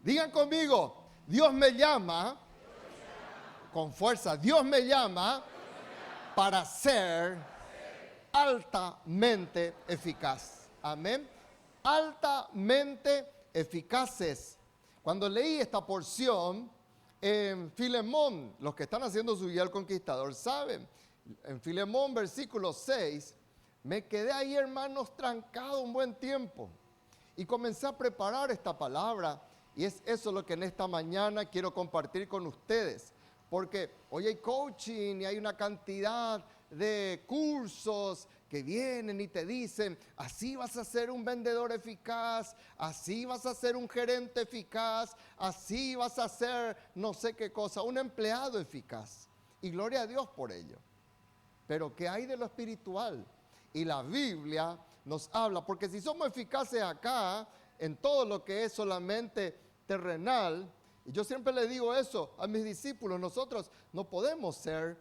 Digan conmigo, Dios me llama, con fuerza, Dios me llama para ser altamente eficaz. Amén. Altamente eficaces. Cuando leí esta porción en Filemón, los que están haciendo su guía al conquistador saben, en Filemón versículo 6, me quedé ahí, hermanos, trancado un buen tiempo y comencé a preparar esta palabra, y es eso lo que en esta mañana quiero compartir con ustedes, porque hoy hay coaching y hay una cantidad de cursos que vienen y te dicen, así vas a ser un vendedor eficaz, así vas a ser un gerente eficaz, así vas a ser no sé qué cosa, un empleado eficaz. Y gloria a Dios por ello. Pero ¿qué hay de lo espiritual? Y la Biblia nos habla, porque si somos eficaces acá, en todo lo que es solamente terrenal, y yo siempre le digo eso a mis discípulos, nosotros no podemos ser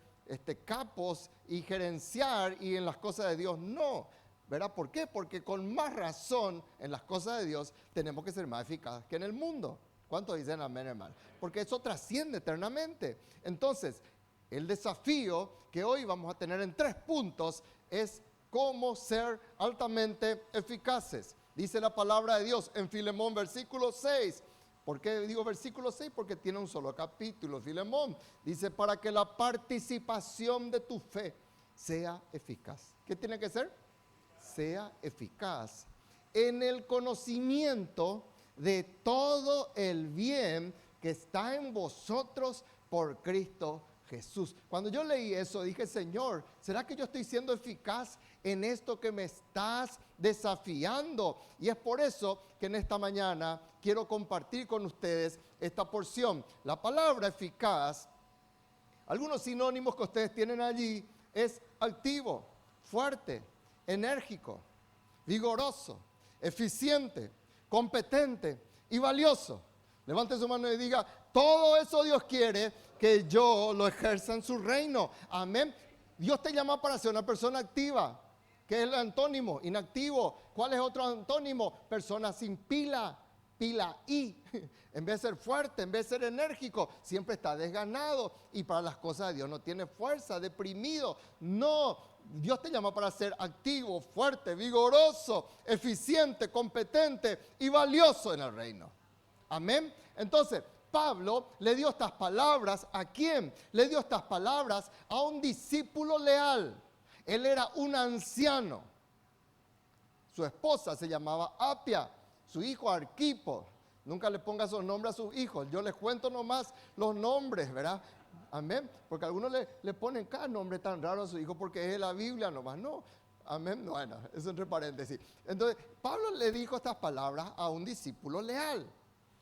capos y gerenciar y en las cosas de Dios, no. ¿Verdad? ¿Por qué? Porque con más razón en las cosas de Dios tenemos que ser más eficaces que en el mundo. ¿Cuántos dicen amén, hermano? Porque eso trasciende eternamente. Entonces, el desafío que hoy vamos a tener en 3 puntos es cómo ser altamente eficaces. Dice la palabra de Dios en Filemón versículo 6. ¿Por qué digo versículo 6? Porque tiene un solo capítulo, Filemón. Dice, para que la participación de tu fe sea eficaz. ¿Qué tiene que ser? Sea eficaz en el conocimiento de todo el bien que está en vosotros por Cristo Jesús. Cuando yo leí eso, dije, Señor, ¿será que yo estoy siendo eficaz en esto que me estás desafiando? Y es por eso que en esta mañana quiero compartir con ustedes esta porción. La palabra eficaz, algunos sinónimos que ustedes tienen allí, es activo, fuerte, enérgico, vigoroso, eficiente, competente y valioso. Levante su mano y diga, todo eso Dios quiere que yo lo ejerza en su reino. Amén. Dios te llama para ser una persona activa. ¿Qué es el antónimo? Inactivo. ¿Cuál es otro antónimo? Persona sin pila. Pila I. En vez de ser fuerte, en vez de ser enérgico, siempre está desganado y para las cosas de Dios no tiene fuerza, deprimido. No, Dios te llama para ser activo, fuerte, vigoroso, eficiente, competente y valioso en el reino. Amén. Entonces, Pablo le dio estas palabras, ¿a quién? Le dio estas palabras a un discípulo leal. Él era un anciano. Su esposa se llamaba Apia, su hijo Arquipo. Nunca le ponga esos nombres a sus hijos. Yo les cuento nomás los nombres, ¿verdad? Amén. Porque algunos le ponen cada nombre tan raro a su hijo porque es de la Biblia nomás. No. Amén. Bueno, eso entre paréntesis. Entonces, Pablo le dijo estas palabras a un discípulo leal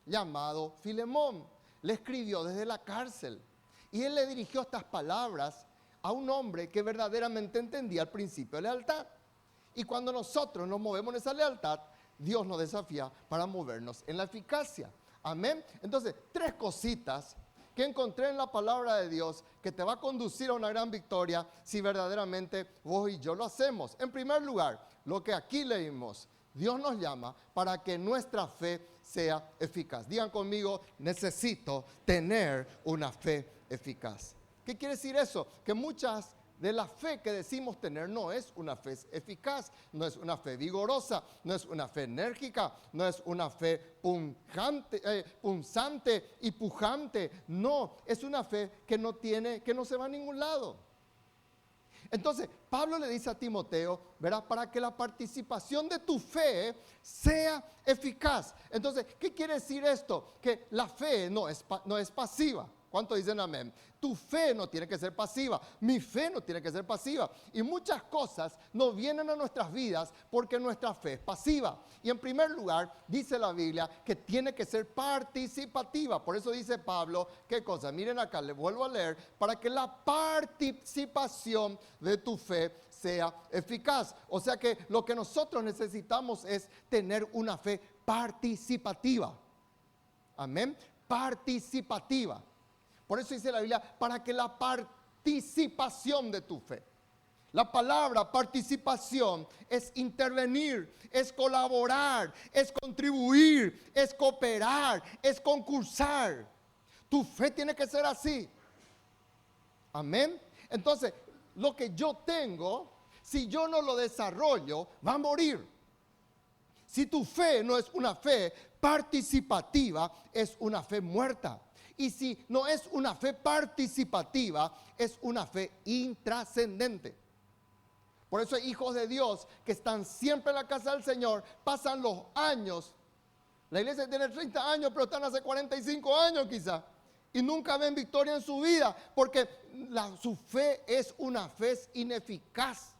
llamado Filemón. Le escribió desde la cárcel. Y él le dirigió estas palabras a un hombre que verdaderamente entendía el principio de lealtad. Y cuando nosotros nos movemos en esa lealtad, Dios nos desafía para movernos en la eficacia. Amén. Entonces, 3 cositas que encontré en la palabra de Dios que te va a conducir a una gran victoria si verdaderamente vos y yo lo hacemos. En primer lugar, lo que aquí leímos, Dios nos llama para que nuestra fe sea eficaz. Digan conmigo, necesito tener una fe eficaz. ¿Qué quiere decir eso? Que muchas de la fe que decimos tener no es una fe eficaz, no es una fe vigorosa, no es una fe enérgica, no es una fe punzante y pujante. No, es una fe que no se va a ningún lado. Entonces, Pablo le dice a Timoteo, ¿verdad? Para que la participación de tu fe sea eficaz. Entonces, ¿qué quiere decir esto? Que la fe no es pasiva. ¿Cuántos dicen amén? Tu fe no tiene que ser pasiva. Mi fe no tiene que ser pasiva. Y muchas cosas no vienen a nuestras vidas porque nuestra fe es pasiva. Y en primer lugar, dice la Biblia que tiene que ser participativa. Por eso dice Pablo, ¿qué cosa? Miren acá, le vuelvo a leer. Para que la participación de tu fe sea eficaz. O sea que lo que nosotros necesitamos es tener una fe participativa. Amén. Participativa. Por eso dice la Biblia, para que la participación de tu fe. La palabra participación es intervenir, es colaborar, es contribuir, es cooperar, es concursar. Tu fe tiene que ser así. Amén. Entonces, lo que yo tengo, si yo no lo desarrollo, va a morir. Si tu fe no es una fe participativa, es una fe muerta. Y si no es una fe participativa, es una fe intrascendente. Por eso hay hijos de Dios que están siempre en la casa del Señor, pasan los años. La iglesia tiene 30 años, pero están hace 45 años quizá. Y nunca ven victoria en su vida, porque su fe es una fe ineficaz.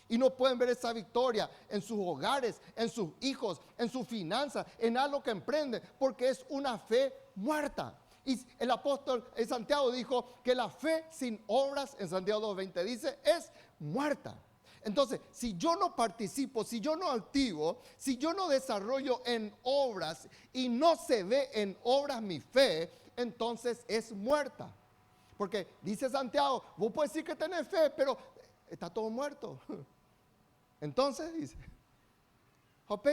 Y no pueden ver esa victoria en sus hogares, en sus hijos, en sus finanzas, en algo que emprenden, porque es una fe muerta. Y el apóstol Santiago dijo que la fe sin obras, en Santiago 2:20 dice, es muerta. Entonces, si yo no participo, si yo no activo, si yo no desarrollo en obras y no se ve en obras mi fe, entonces es muerta. Porque dice Santiago, vos puedes decir que tenés fe, pero está todo muerto. Entonces dice, ¿ok?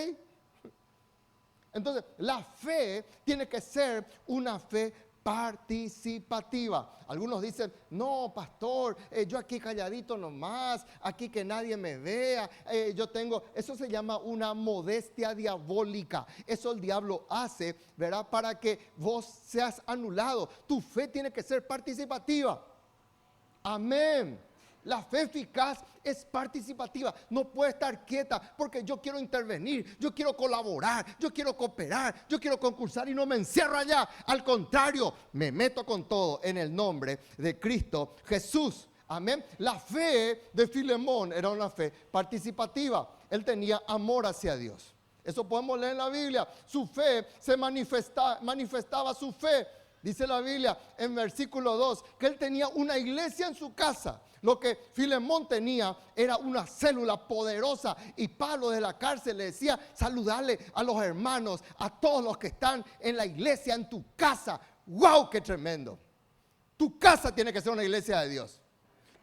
Entonces, la fe tiene que ser una fe participativa. Algunos dicen, no, pastor, yo aquí calladito nomás, aquí que nadie me vea, eso se llama una modestia diabólica. Eso el diablo hace, ¿verdad? Para que vos seas anulado. Tu fe tiene que ser participativa. Amén. La fe eficaz es participativa, no puede estar quieta porque yo quiero intervenir, yo quiero colaborar, yo quiero cooperar, yo quiero concursar y no me encierro allá. Al contrario, me meto con todo en el nombre de Cristo Jesús. Amén. La fe de Filemón era una fe participativa. Él tenía amor hacia Dios. Eso podemos leer en la Biblia. Su fe se manifestaba su fe. Dice la Biblia en versículo 2 que él tenía una iglesia en su casa. Lo que Filemón tenía era una célula poderosa y Pablo de la cárcel le decía, saludale a los hermanos, a todos los que están en la iglesia, en tu casa. ¡Wow! ¡Qué tremendo! Tu casa tiene que ser una iglesia de Dios.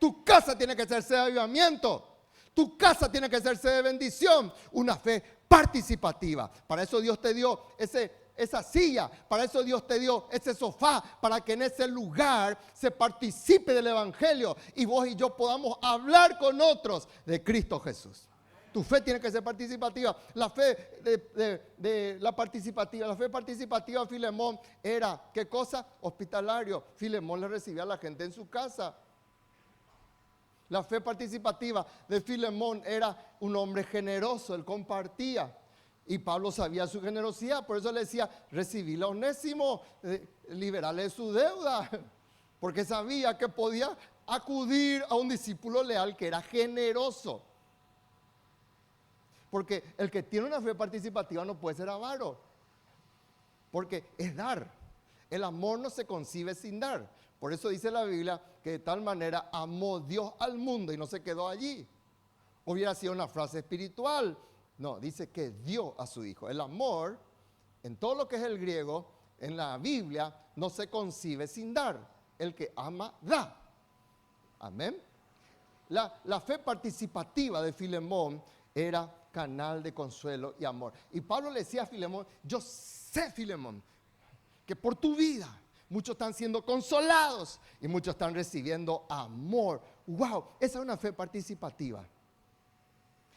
Tu casa tiene que ser sede de avivamiento. Tu casa tiene que ser sede de bendición. Una fe participativa. Para eso Dios te dio esa silla, para eso Dios te dio ese sofá, para que en ese lugar se participe del evangelio y vos y yo podamos hablar con otros de Cristo Jesús. Tu fe tiene que ser participativa. La fe la fe participativa de Filemón era, ¿qué cosa? Hospitalario. Filemón le recibía a la gente en su casa. La fe participativa de Filemón era un hombre generoso, él compartía. Y Pablo sabía su generosidad, por eso le decía, recibíle a Onésimo, liberarle de su deuda, porque sabía que podía acudir a un discípulo leal que era generoso. Porque el que tiene una fe participativa no puede ser avaro, porque es dar. El amor no se concibe sin dar. Por eso dice la Biblia que de tal manera amó Dios al mundo y no se quedó allí. Hubiera sido una frase espiritual. No, dice que dio a su hijo. El amor, en todo lo que es el griego, en la Biblia, no se concibe sin dar. El que ama, da. Amén. La fe participativa de Filemón era canal de consuelo y amor. Y Pablo le decía a Filemón, yo sé, Filemón, que por tu vida muchos están siendo consolados y muchos están recibiendo amor. ¡Wow! Esa es una fe participativa.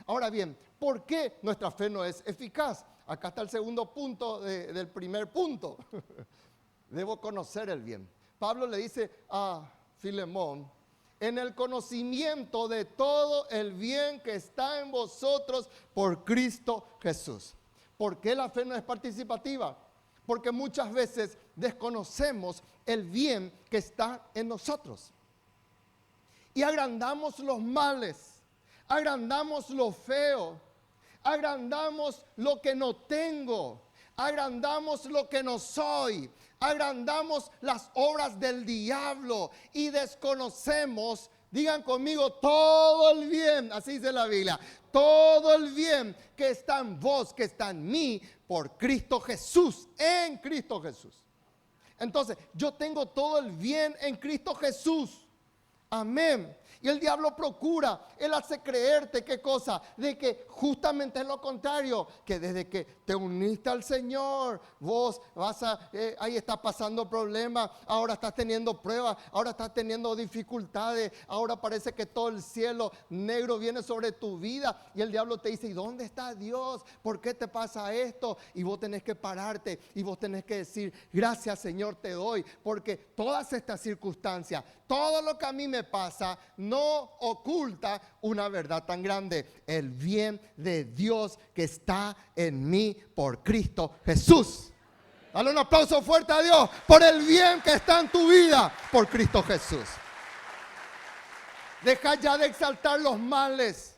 Ahora bien, ¿por qué nuestra fe no es eficaz? Acá está el segundo punto del primer punto. Debo conocer el bien. Pablo le dice a Filemón, en el conocimiento de todo el bien que está en vosotros por Cristo Jesús. ¿Por qué la fe no es participativa? Porque muchas veces desconocemos el bien que está en nosotros. Y agrandamos los males. Agrandamos lo feo, agrandamos lo que no tengo, agrandamos lo que no soy, agrandamos las obras del diablo y desconocemos, digan conmigo, todo el bien, así dice la Biblia, todo el bien que está en vos, que está en mí, por Cristo Jesús, en Cristo Jesús. Entonces, yo tengo todo el bien en Cristo Jesús. Amén. Y el diablo procura, él hace creerte, ¿qué cosa? De que justamente es lo contrario, que desde que te uniste al Señor, vos ahí estás pasando problemas, ahora estás teniendo pruebas, ahora estás teniendo dificultades, ahora parece que todo el cielo negro viene sobre tu vida y el diablo te dice, ¿y dónde está Dios? ¿Por qué te pasa esto? Y vos tenés que pararte y vos tenés que decir, gracias Señor te doy, porque todas estas circunstancias, todo lo que a mí me pasa, no oculta una verdad tan grande: el bien de Dios que está en mí por Cristo Jesús. Dale un aplauso fuerte a Dios por el bien que está en tu vida por Cristo Jesús. Deja ya de exaltar los males.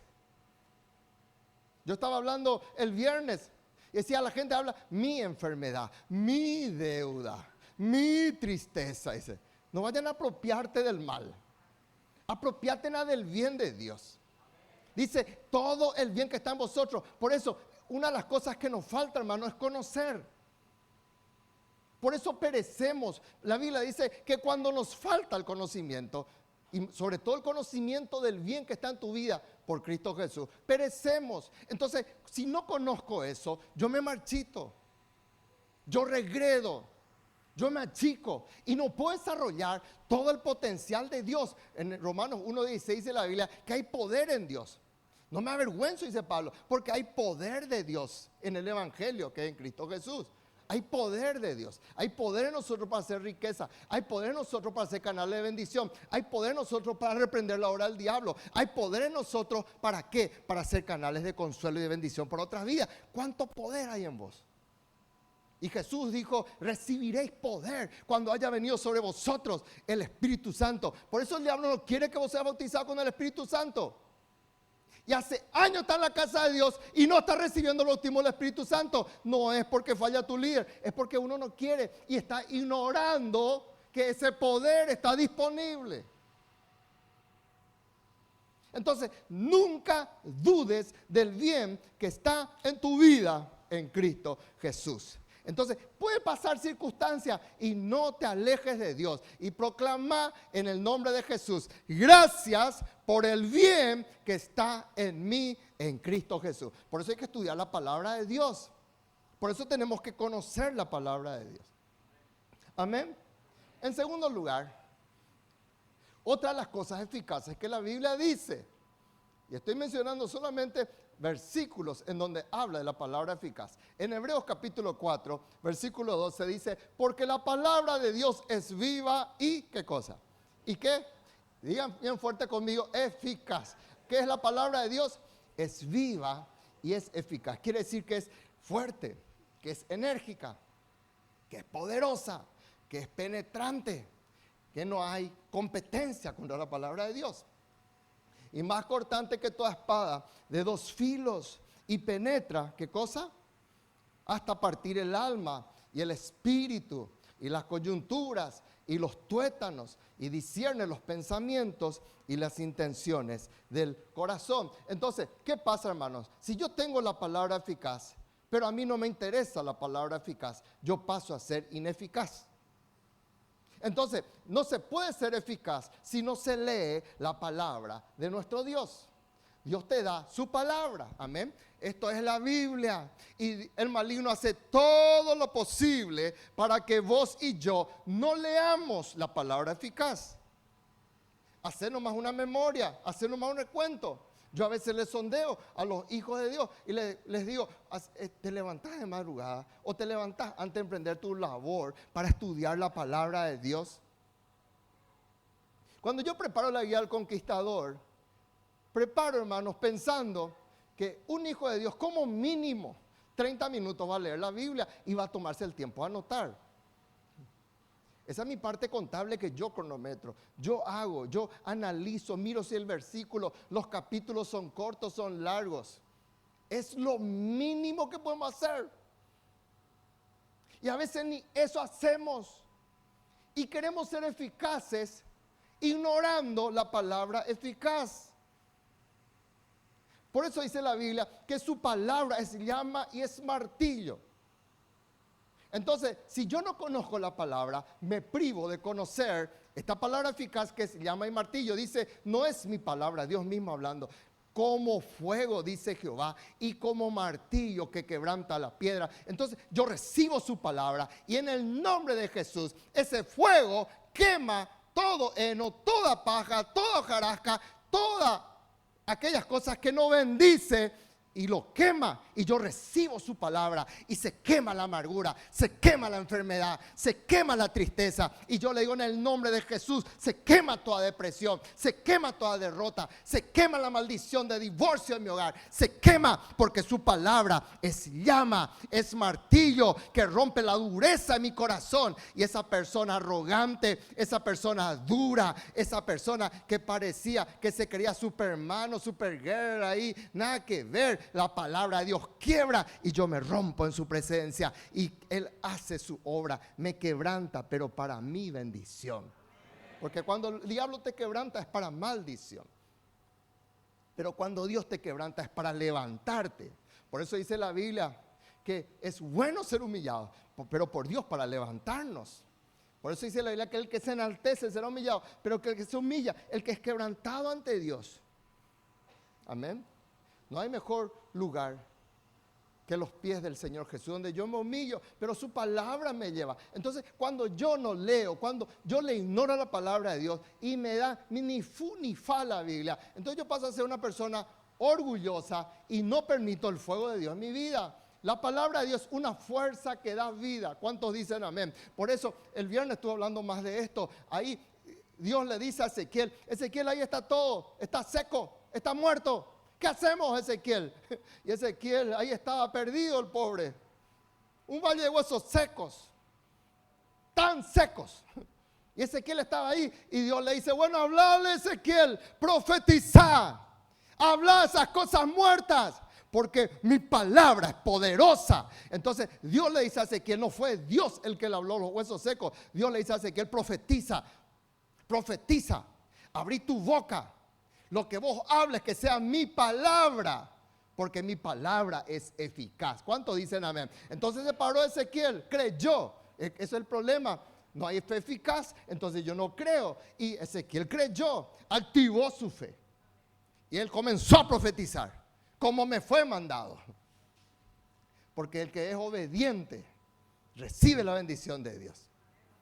Yo estaba hablando el viernes y decía, la gente habla mi enfermedad, mi deuda, mi tristeza. Dice, no vayan a apropiarte del mal. Apropiate del bien de Dios. Dice, todo el bien que está en vosotros. Por eso, una de las cosas que nos falta, hermano, es conocer. Por eso perecemos. La Biblia dice que cuando nos falta el conocimiento, y sobre todo el conocimiento del bien que está en tu vida por Cristo Jesús, perecemos. Entonces, si no conozco eso, yo me marchito, yo regredo, yo me achico y no puedo desarrollar todo el potencial de Dios. En Romanos 1:16 dice la Biblia que hay poder en Dios. No me avergüenzo, dice Pablo, porque hay poder de Dios en el Evangelio que es en Cristo Jesús. Hay poder de Dios, hay poder en nosotros para hacer riqueza, hay poder en nosotros para hacer canales de bendición, hay poder en nosotros para reprender la obra del diablo, hay poder en nosotros ¿para qué? Para hacer canales de consuelo y de bendición para otras vidas. ¿Cuánto poder hay en vos? Y Jesús dijo, recibiréis poder cuando haya venido sobre vosotros el Espíritu Santo. Por eso el diablo no quiere que vos seas bautizado con el Espíritu Santo. Y hace años está en la casa de Dios y no está recibiendo el bautismo del Espíritu Santo. No es porque falla tu líder, es porque uno no quiere y está ignorando que ese poder está disponible. Entonces, nunca dudes del bien que está en tu vida en Cristo Jesús. Entonces, puede pasar circunstancias y no te alejes de Dios. Y proclama en el nombre de Jesús, gracias por el bien que está en mí en Cristo Jesús. Por eso hay que estudiar la palabra de Dios. Por eso tenemos que conocer la palabra de Dios. Amén. En segundo lugar, otra de las cosas eficaces que la Biblia dice, y estoy mencionando solamente versículos en donde habla de la palabra eficaz. En Hebreos capítulo 4, versículo 12 dice, porque la palabra de Dios es viva y ¿qué cosa? ¿Y qué? Digan bien fuerte conmigo, eficaz. ¿Qué es la palabra de Dios? Es viva y es eficaz. Quiere decir que es fuerte, que es enérgica, que es poderosa, que es penetrante, que no hay competencia contra la palabra de Dios. Y más cortante que toda espada de dos filos y penetra, ¿qué cosa? Hasta partir el alma y el espíritu y las coyunturas y los tuétanos y discierne los pensamientos y las intenciones del corazón. Entonces, ¿qué pasa, hermanos? Si yo tengo la palabra eficaz, pero a mí no me interesa la palabra eficaz, yo paso a ser ineficaz. Entonces, no se puede ser eficaz si no se lee la palabra de nuestro Dios. Dios te da su palabra, amén. Esto es la Biblia y el maligno hace todo lo posible para que vos y yo no leamos la palabra eficaz. Hacer nomás una memoria, hacer nomás un recuento. Yo a veces les sondeo a los hijos de Dios y les digo, ¿te levantás de madrugada o te levantás antes de emprender tu labor para estudiar la palabra de Dios? Cuando yo preparo la guía al conquistador, preparo, hermanos, pensando que un hijo de Dios como mínimo 30 minutos va a leer la Biblia y va a tomarse el tiempo a anotar. Esa es mi parte contable que yo cronometro. Yo hago, yo analizo, miro si el versículo, los capítulos son cortos, son largos. Es lo mínimo que podemos hacer. Y a veces ni eso hacemos. Y queremos ser eficaces ignorando la palabra eficaz. Por eso dice la Biblia que su palabra es llama y es martillo. Entonces, si yo no conozco la palabra, me privo de conocer esta palabra eficaz que se llama y martillo. Dice, no es mi palabra, Dios mismo hablando. Como fuego, dice Jehová, y como martillo que quebranta la piedra. Entonces, yo recibo su palabra y en el nombre de Jesús, ese fuego quema todo heno, toda paja, toda hojarasca, todas aquellas cosas que no bendice. Y lo quema, y yo recibo su palabra, y se quema la amargura, se quema la enfermedad, se quema la tristeza, y yo le digo en el nombre de Jesús, se quema toda depresión, se quema toda derrota, se quema la maldición de divorcio en mi hogar, se quema porque su palabra es llama, es martillo que rompe la dureza en mi corazón. Y esa persona arrogante, esa persona dura, esa persona que parecía que se creía Superman o Supergirl ahí, nada que ver. La palabra de Dios quiebra y yo me rompo en su presencia y Él hace su obra, me quebranta, pero para mi bendición. Porque cuando el diablo te quebranta es para maldición, pero cuando Dios te quebranta es para levantarte. Por eso dice la Biblia que es bueno ser humillado, pero por Dios para levantarnos. Por eso dice la Biblia que el que se enaltece será humillado, pero que el que se humilla, el que es quebrantado ante Dios. Amén. No hay mejor lugar que los pies del Señor Jesús, donde yo me humillo, pero su palabra me lleva. Entonces, cuando yo no leo, cuando yo le ignoro la palabra de Dios y me da ni fu ni fa la Biblia, entonces yo paso a ser una persona orgullosa y no permito el fuego de Dios en mi vida. La palabra de Dios es una fuerza que da vida. ¿Cuántos dicen amén? Por eso el viernes estuve hablando más de esto. Ahí Dios le dice a Ezequiel, Ezequiel, ahí está todo, está seco, está muerto. ¿Qué hacemos, Ezequiel? Y Ezequiel ahí estaba perdido el pobre. Un valle de huesos secos, tan secos. Y Ezequiel estaba ahí y Dios le dice, bueno, hablale, Ezequiel, profetiza, habla esas cosas muertas, porque mi palabra es poderosa. Entonces Dios le dice a Ezequiel, no fue Dios el que le habló los huesos secos. Dios le dice a Ezequiel, profetiza, profetiza, abrí tu boca. Lo que vos hables que sea mi palabra, porque mi palabra es eficaz. ¿Cuántos dicen amén? Entonces se paró Ezequiel, creyó. Ese es el problema. No hay fe eficaz, entonces yo no creo. Y Ezequiel creyó, activó su fe. Y él comenzó a profetizar, como me fue mandado. Porque el que es obediente recibe la bendición de Dios.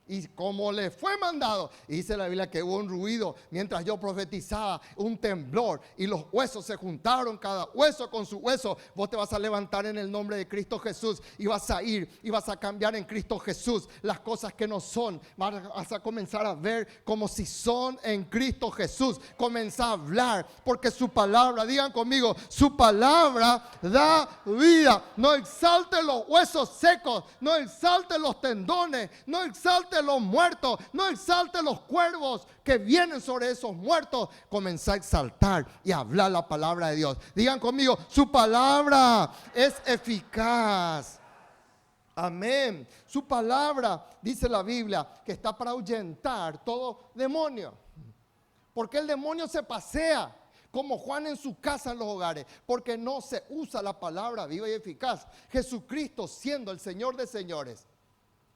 Y como le fue mandado, y dice la Biblia que hubo un ruido mientras yo profetizaba, un temblor, y los huesos se juntaron, cada hueso con su hueso. Vos te vas a levantar en el nombre de Cristo Jesús y vas a ir y vas a cambiar en Cristo Jesús las cosas que no son. Vas a comenzar a ver como si son en Cristo Jesús. Comenzá a hablar, porque su palabra, digan conmigo, su palabra da vida. No exalte los huesos secos, no exalte los tendones, no exalte los muertos, no exalte los cuervos que vienen sobre esos muertos. Comenzá a exaltar y a hablar la palabra de Dios. Digan conmigo, su palabra es eficaz. Amén. Su palabra, dice la Biblia, que está para ahuyentar todo demonio. Porque el demonio se pasea como Juan en su casa en los hogares, porque no se usa la palabra viva y eficaz. Jesucristo, siendo el Señor de señores,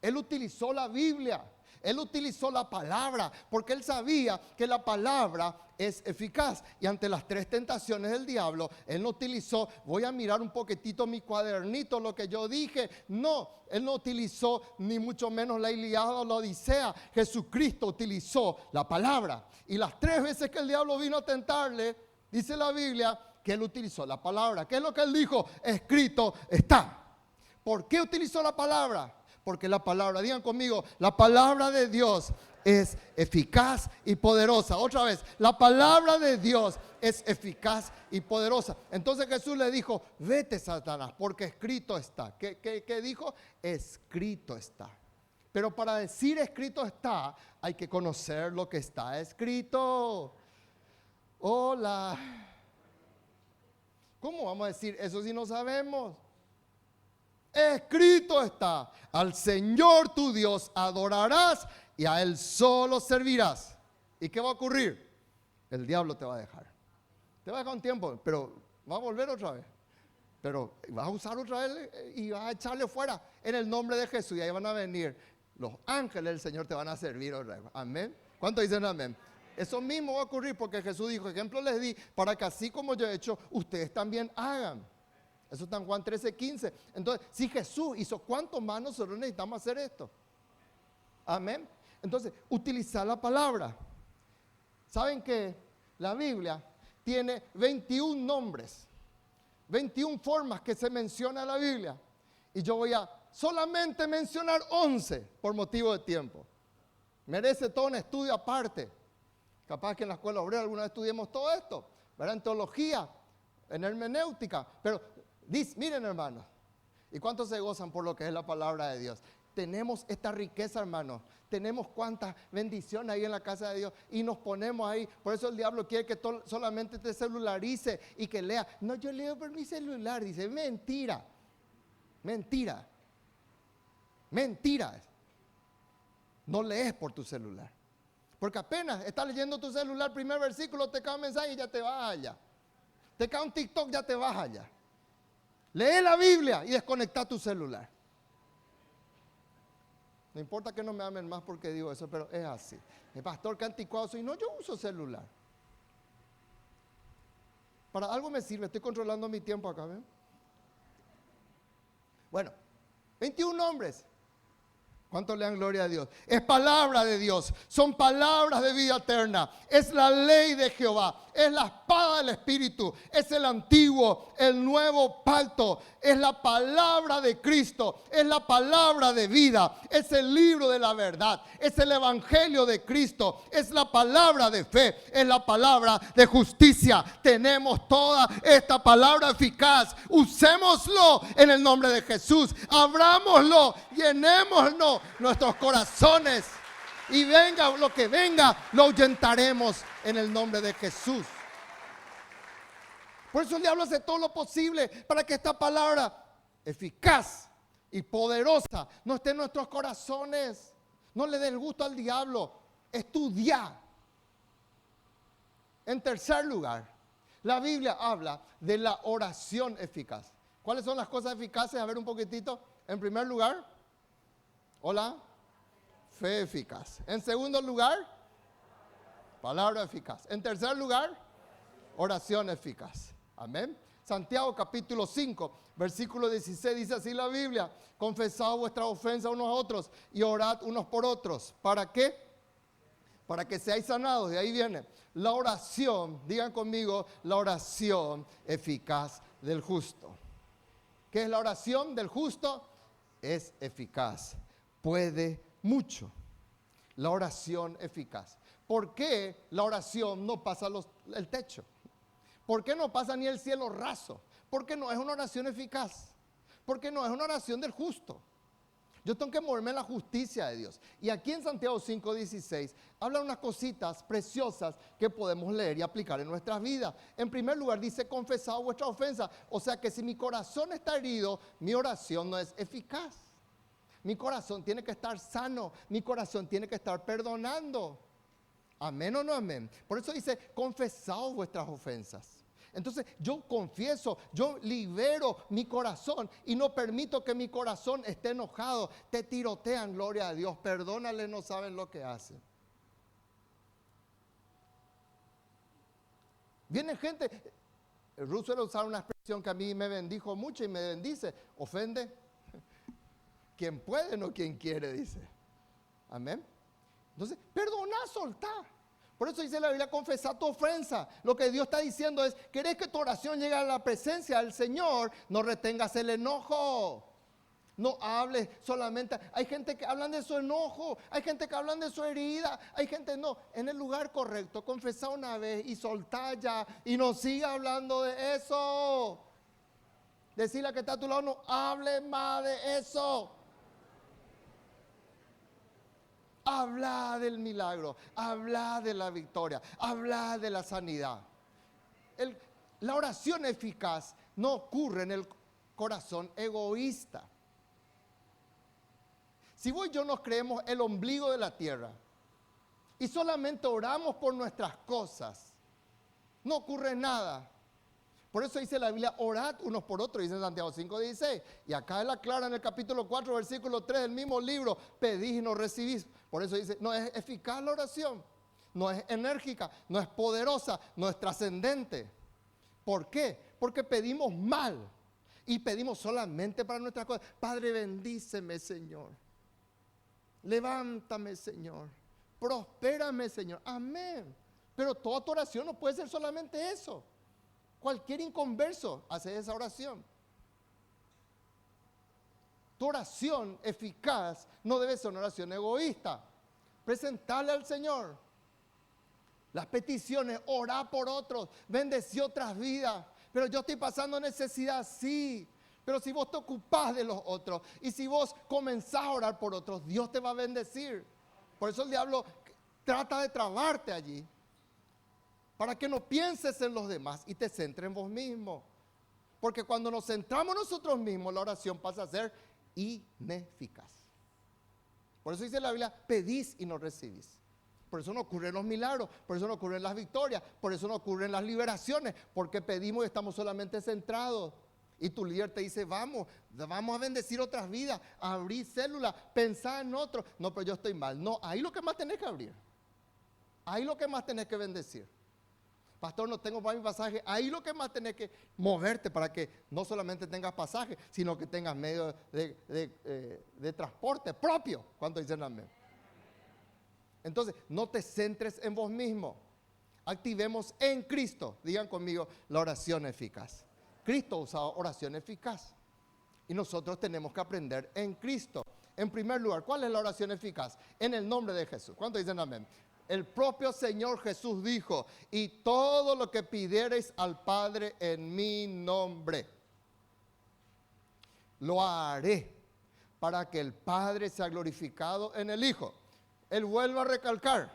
Él utilizó la Biblia, Él utilizó la palabra, porque Él sabía que la palabra es eficaz. Y ante las tres tentaciones del diablo, Él no utilizó, voy a mirar un poquitito mi cuadernito, lo que yo dije. No, Él no utilizó ni mucho menos la Ilíada o la Odisea. Jesucristo utilizó la palabra. Y las tres veces que el diablo vino a tentarle, dice la Biblia que Él utilizó la palabra. ¿Qué es lo que Él dijo? Escrito está. ¿Por qué utilizó la palabra? Porque la palabra, digan conmigo, la palabra de Dios es eficaz y poderosa. Otra vez, la palabra de Dios es eficaz y poderosa. Entonces Jesús le dijo, vete, Satanás, porque escrito está. ¿Qué dijo? Escrito está. Pero para decir escrito está, hay que conocer lo que está escrito. Hola. ¿Cómo vamos a decir eso si no sabemos? Escrito está, al Señor tu Dios adorarás y a Él solo servirás. ¿Y qué va a ocurrir? El diablo te va a dejar. Te va a dejar un tiempo, pero va a volver otra vez. Pero vas a usar otra vez y vas a echarle fuera en el nombre de Jesús. Y ahí van a venir los ángeles del Señor, te van a servir otra vez. Amén. ¿Cuántos dicen amén? Eso mismo va a ocurrir porque Jesús dijo, ejemplo les di, para que así como yo he hecho, ustedes también hagan. Eso está en Juan 13:15. Entonces, si Jesús hizo, ¿cuánto más nosotros necesitamos hacer esto? Amén. Entonces, utilizar la palabra. ¿Saben que la Biblia tiene 21 nombres? 21 formas que se menciona en la Biblia. Y yo voy a solamente mencionar 11 por motivo de tiempo. Merece todo un estudio aparte. Capaz que en la escuela obrera alguna vez estudiemos todo esto, ¿verdad? En teología, en hermenéutica. Pero miren, hermanos, ¿y cuántos se gozan por lo que es la palabra de Dios? Tenemos esta riqueza, hermanos. Tenemos cuántas bendiciones ahí en la casa de Dios y nos ponemos ahí. Por eso el diablo quiere que solamente te celularice y que lea. No, yo leo por mi celular. Dice, mentira. Mentira. Mentira. No lees por tu celular. Porque apenas estás leyendo tu celular, primer versículo, te cae un mensaje y ya te vas allá. Te cae un TikTok, ya te vas allá. Lee la Biblia y desconecta tu celular. No importa que no me amen más porque digo eso, pero es así. El pastor, que anticuado soy. No, yo uso celular. Para algo me sirve, estoy controlando mi tiempo acá, ¿ven? Bueno, 21 nombres. ¿Cuántos le dan gloria a Dios? Es palabra de Dios, son palabras de vida eterna, es la ley de Jehová, es la espada del Espíritu, es el antiguo, el nuevo pacto, es la palabra de Cristo, es la palabra de vida, es el libro de la verdad, es el evangelio de Cristo, es la palabra de fe, es la palabra de justicia. Tenemos toda esta palabra eficaz, usémoslo en el nombre de Jesús, abrámoslo, llenémoslo nuestros corazones y venga lo que venga, lo ahuyentaremos en el nombre de Jesús. Por eso el diablo hace todo lo posible para que esta palabra eficaz y poderosa no esté en nuestros corazones. No le dé el gusto al diablo. Estudia. En tercer lugar, la Biblia habla de la oración eficaz. ¿Cuáles son las cosas eficaces? A ver un poquitito. En primer lugar, hola, fe eficaz. En segundo lugar, palabra eficaz. En tercer lugar, oración eficaz. Amén. Santiago capítulo 5, versículo 16 dice así la Biblia: confesad vuestras ofensas unos a otros y orad unos por otros. ¿Para qué? Para que seáis sanados. De ahí viene la oración, digan conmigo, la oración eficaz del justo. ¿Qué es la oración del justo? Es eficaz, puede mucho. La oración eficaz. ¿Por qué la oración no pasa el techo? ¿Por qué no pasa ni el cielo raso? Porque no es una oración eficaz. Porque no es una oración del justo. Yo tengo que moverme en la justicia de Dios. Y aquí en Santiago 5:16 habla unas cositas preciosas que podemos leer y aplicar en nuestras vidas. En primer lugar dice: confesad vuestra ofensa. O sea que si mi corazón está herido, mi oración no es eficaz. Mi corazón tiene que estar sano. Mi corazón tiene que estar perdonando. ¿Amén o no amén? Por eso dice: confesad vuestras ofensas. Entonces yo confieso, yo libero mi corazón y no permito que mi corazón esté enojado. Te tirotean, gloria a Dios, perdónale, no saben lo que hacen. Viene gente, Roosevelt usaba una expresión que a mí me bendijo mucho y me bendice: ofende quien puede, no quien quiere, dice. Amén. Entonces, perdona, soltá. Por eso dice la Biblia: confesar tu ofensa. Lo que Dios está diciendo es: ¿querés que tu oración llegue a la presencia del Señor? No retengas el enojo. No hables solamente. Hay gente que hablan de su enojo. Hay gente que hablan de su herida. Hay gente, no, en el lugar correcto. Confesá una vez y soltá ya. Y no siga hablando de eso. Decirle a que está a tu lado: no hable más de eso. Habla del milagro, habla de la victoria, habla de la sanidad. La oración eficaz no ocurre en el corazón egoísta. Si vos y yo nos creemos el ombligo de la tierra y solamente oramos por nuestras cosas, no ocurre nada. Por eso dice la Biblia, orad unos por otros, dice Santiago 5:16. Y acá él aclara en el capítulo 4, versículo 3 del mismo libro, pedís y no recibís. Por eso dice, no es eficaz la oración, no es enérgica, no es poderosa, no es trascendente. ¿Por qué? Porque pedimos mal y pedimos solamente para nuestras cosas. Padre, bendíceme, Señor. Levántame, Señor. Prospérame, Señor. Amén. Pero toda tu oración no puede ser solamente eso. Cualquier inconverso hace esa oración. Tu oración eficaz no debe ser una oración egoísta. Presentarle al Señor las peticiones, orar por otros, bendecir otras vidas. Pero yo estoy pasando necesidad, sí. Pero si vos te ocupás de los otros y si vos comenzás a orar por otros, Dios te va a bendecir. Por eso el diablo trata de trabarte allí, para que no pienses en los demás y te centres en vos mismo. Porque cuando nos centramos nosotros mismos, la oración pasa a ser ineficaz. Por eso dice la Biblia, pedís y no recibís. Por eso no ocurren los milagros, por eso no ocurren las victorias, por eso no ocurren las liberaciones, porque pedimos y estamos solamente centrados. Y tu líder te dice, vamos a bendecir otras vidas, a abrir células, pensar en otros. No, pero yo estoy mal. No, ahí lo que más tenés que abrir. Ahí lo que más tenés que bendecir. Pastor, no tengo para mi pasaje. Ahí lo que más tenés que moverte para que no solamente tengas pasaje, sino que tengas medio de transporte propio. ¿Cuánto dicen amén? Entonces, no te centres en vos mismo. Activemos en Cristo, digan conmigo, la oración eficaz. Cristo usaba oración eficaz. Y nosotros tenemos que aprender en Cristo. En primer lugar, ¿cuál es la oración eficaz? En el nombre de Jesús. ¿Cuánto dicen amén? El propio Señor Jesús dijo, y todo lo que pidiereis al Padre en mi nombre, lo haré para que el Padre sea glorificado en el Hijo. Él vuelve a recalcar,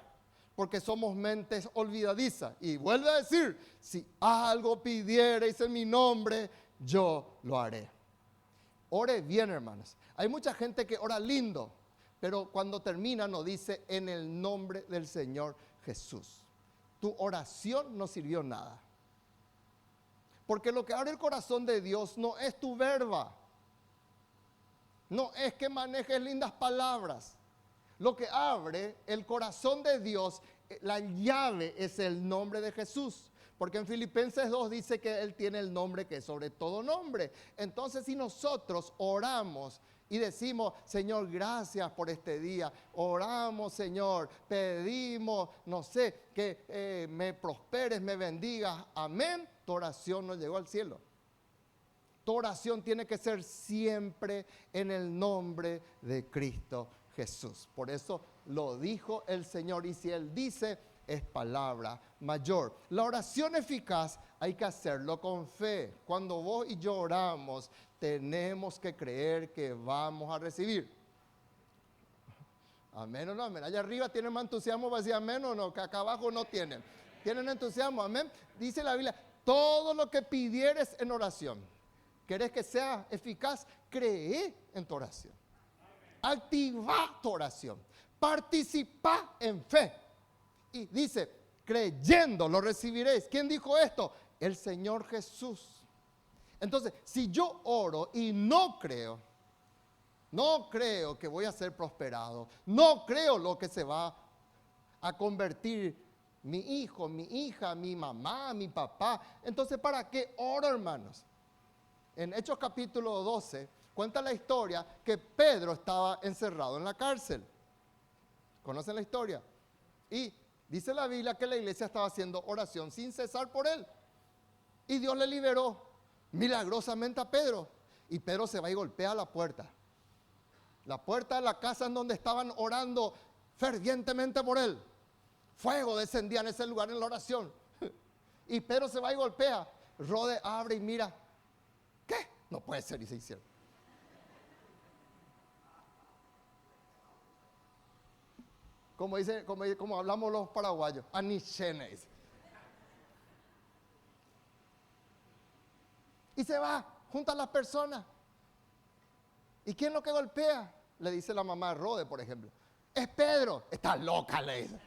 porque somos mentes olvidadizas. Y vuelve a decir, si algo pidiereis en mi nombre, yo lo haré. Ore bien, hermanos. Hay mucha gente que ora lindo, pero cuando termina no dice en el nombre del Señor Jesús. Tu oración no sirvió nada. Porque lo que abre el corazón de Dios no es tu verba. No es que manejes lindas palabras. Lo que abre el corazón de Dios, la llave es el nombre de Jesús. Porque en Filipenses 2 dice que Él tiene el nombre que es sobre todo nombre. Entonces, si nosotros oramos y decimos, Señor, gracias por este día. Oramos, Señor, pedimos, no sé, que me prosperes, me bendigas. Amén. Tu oración no llegó al cielo. Tu oración tiene que ser siempre en el nombre de Cristo Jesús. Por eso lo dijo el Señor. Y si Él dice, es palabra mayor. La oración eficaz hay que hacerlo con fe. Cuando vos y yo oramos, tenemos que creer que vamos a recibir. Amén o no, amén. Allá arriba tienen más entusiasmo para decir amén o no, que acá abajo no tienen. Tienen entusiasmo, amén. Dice la Biblia, todo lo que pidieres en oración, ¿querés que sea eficaz? Cree en tu oración. Activa tu oración. Participa en fe. Y dice, creyendo lo recibiréis. ¿Quién dijo esto? El Señor Jesús. Entonces, si yo oro y no creo que voy a ser prosperado, no creo lo que se va a convertir mi hijo, mi hija, mi mamá, mi papá, entonces ¿para qué oro, hermanos? En Hechos capítulo 12 cuenta la historia que Pedro estaba encerrado en la cárcel. ¿Conocen la historia? Y dice la Biblia que la iglesia estaba haciendo oración sin cesar por él. Y Dios le liberó milagrosamente a Pedro. Y Pedro se va y golpea la puerta. La puerta de la casa en donde estaban orando fervientemente por él. Fuego descendía en ese lugar en la oración. Y Pedro se va y golpea. Rode abre y mira. ¿Qué? No puede ser, y se hicieron. Como hablamos los paraguayos, anichenes. Y se va, junto a las personas. ¿Y quién es lo que golpea? Le dice la mamá de Rode, por ejemplo. Es Pedro. Está loca, le dice.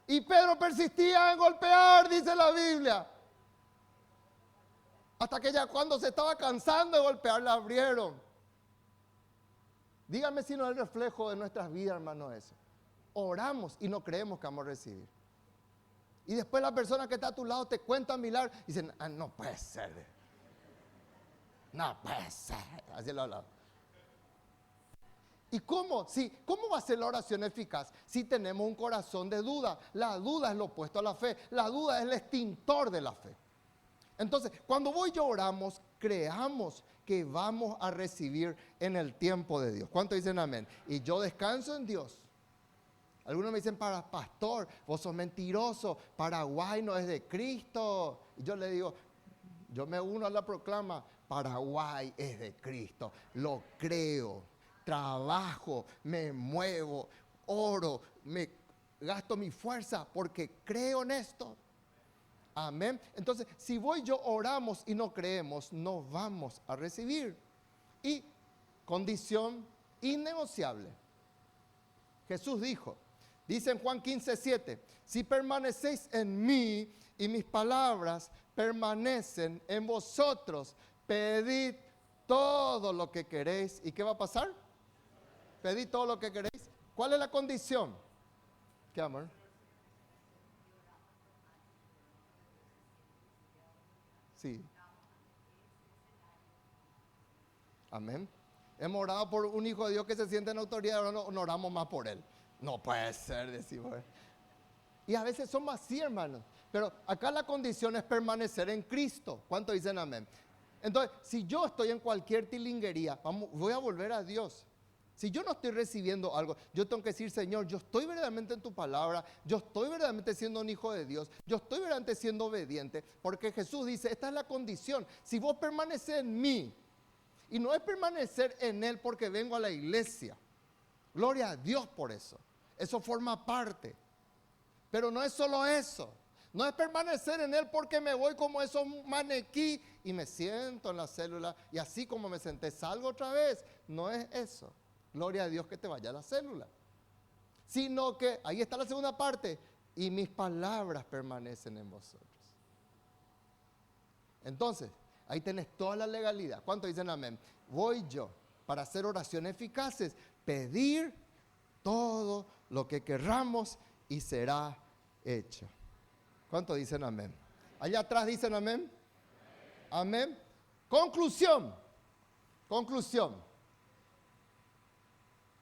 Y Pedro persistía en golpear, dice la Biblia. Hasta que ya cuando se estaba cansando de golpear, la abrieron. Dígame si no es el reflejo de nuestras vidas, hermano, eso. Oramos y no creemos que vamos a recibir. Y después la persona que está a tu lado te cuenta milagros y dicen, no puede ser. No puede ser. Así lo hablaba. ¿Y cómo? Sí, ¿cómo va a ser la oración eficaz si tenemos un corazón de duda? La duda es lo opuesto a la fe. La duda es el extintor de la fe. Entonces, cuando voy y oramos, creamos que vamos a recibir en el tiempo de Dios. ¿Cuántos dicen amén? Y yo descanso en Dios. Algunos me dicen, pastor, vos sos mentiroso, Paraguay no es de Cristo. Y yo le digo, yo me uno a la proclama, Paraguay es de Cristo, lo creo, trabajo, me muevo, oro, me gasto mi fuerza porque creo en esto. Amén. Entonces, si voy yo oramos y no creemos, no vamos a recibir. Y condición innegociable. Jesús dijo, dice en Juan 15:7, si permanecéis en mí y mis palabras permanecen en vosotros, pedid todo lo que queréis. ¿Y qué va a pasar? Pedid todo lo que queréis. ¿Cuál es la condición? ¿Qué, amor? Sí. Amén. Hemos orado por un hijo de Dios que se siente en autoridad, ahora no oramos más por él. No puede ser, decimos. Y a veces somos así, hermanos. Pero acá la condición es permanecer en Cristo. ¿Cuántos dicen amén? Entonces, si yo estoy en cualquier tilinguería, voy a volver a Dios. Si yo no estoy recibiendo algo, yo tengo que decir, Señor, yo estoy verdaderamente en tu palabra, yo estoy verdaderamente siendo un hijo de Dios, yo estoy verdaderamente siendo obediente, porque Jesús dice, esta es la condición, si vos permaneces en mí, y no es permanecer en Él porque vengo a la iglesia, gloria a Dios por eso forma parte, pero no es solo eso, no es permanecer en Él porque me voy como esos maniquí y me siento en la célula y así como me senté salgo otra vez, no es eso. Gloria a Dios que te vaya a la célula. Sino que, ahí está la segunda parte, y mis palabras permanecen en vosotros. Entonces, ahí tenés toda la legalidad. ¿Cuántos dicen amén? Voy yo, para hacer oraciones eficaces, pedir todo lo que querramos y será hecho. ¿Cuántos dicen amén? Allá atrás dicen amén. Amén. Conclusión.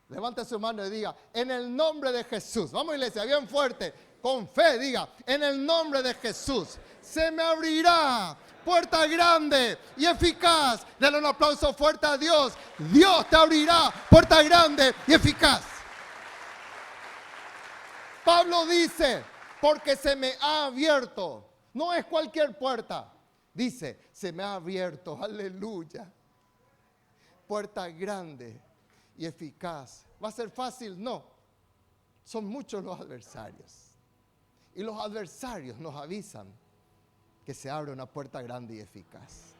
Levante su mano y diga, en el nombre de Jesús. Vamos, iglesia, bien fuerte, con fe, diga, en el nombre de Jesús, se me abrirá puerta grande y eficaz. Denle un aplauso fuerte a Dios. Dios te abrirá puerta grande y eficaz. Pablo dice, porque se me ha abierto. No es cualquier puerta. Dice, se me ha abierto, aleluya. Puerta grande y eficaz. ¿Va a ser fácil? No. Son muchos los adversarios. Y los adversarios nos avisan que se abre una puerta grande y eficaz.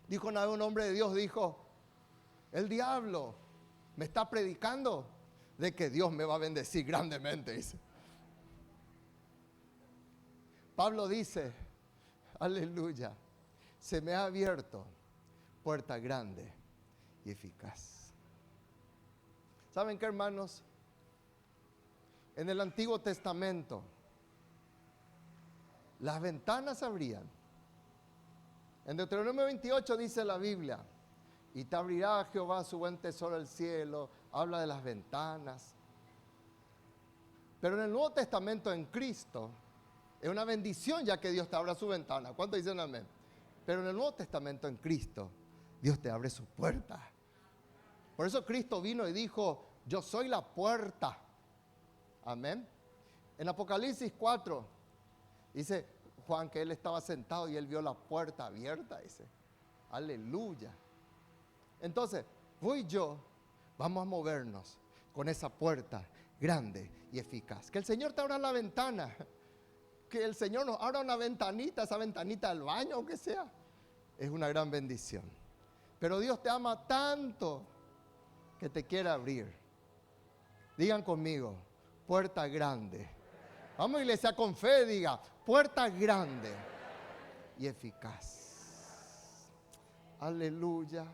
Dijo una vez un hombre de Dios, dijo, el diablo me está predicando de que Dios me va a bendecir grandemente, dice. Pablo dice, aleluya, se me ha abierto puerta grande y eficaz. ¿Saben qué, hermanos? En el Antiguo Testamento, las ventanas se abrían. En Deuteronomio 28 dice la Biblia, y te abrirá Jehová su buen tesoro del cielo, habla de las ventanas. Pero en el Nuevo Testamento, en Cristo, es una bendición ya que Dios te abra su ventana. ¿Cuántos dicen amén? Pero en el Nuevo Testamento, en Cristo, Dios te abre su puerta. Por eso Cristo vino y dijo, yo soy la puerta. Amén. En Apocalipsis 4, dice Juan que él estaba sentado y él vio la puerta abierta, dice. Aleluya. Entonces, voy yo, vamos a movernos con esa puerta grande y eficaz. Que el Señor te abra la ventana. Que el Señor nos abra una ventanita, esa ventanita del baño, aunque sea. Es una gran bendición. Pero Dios te ama tanto que te quiere abrir. Digan conmigo, puerta grande. Vamos, iglesia, con fe, diga, puerta grande y eficaz. Aleluya.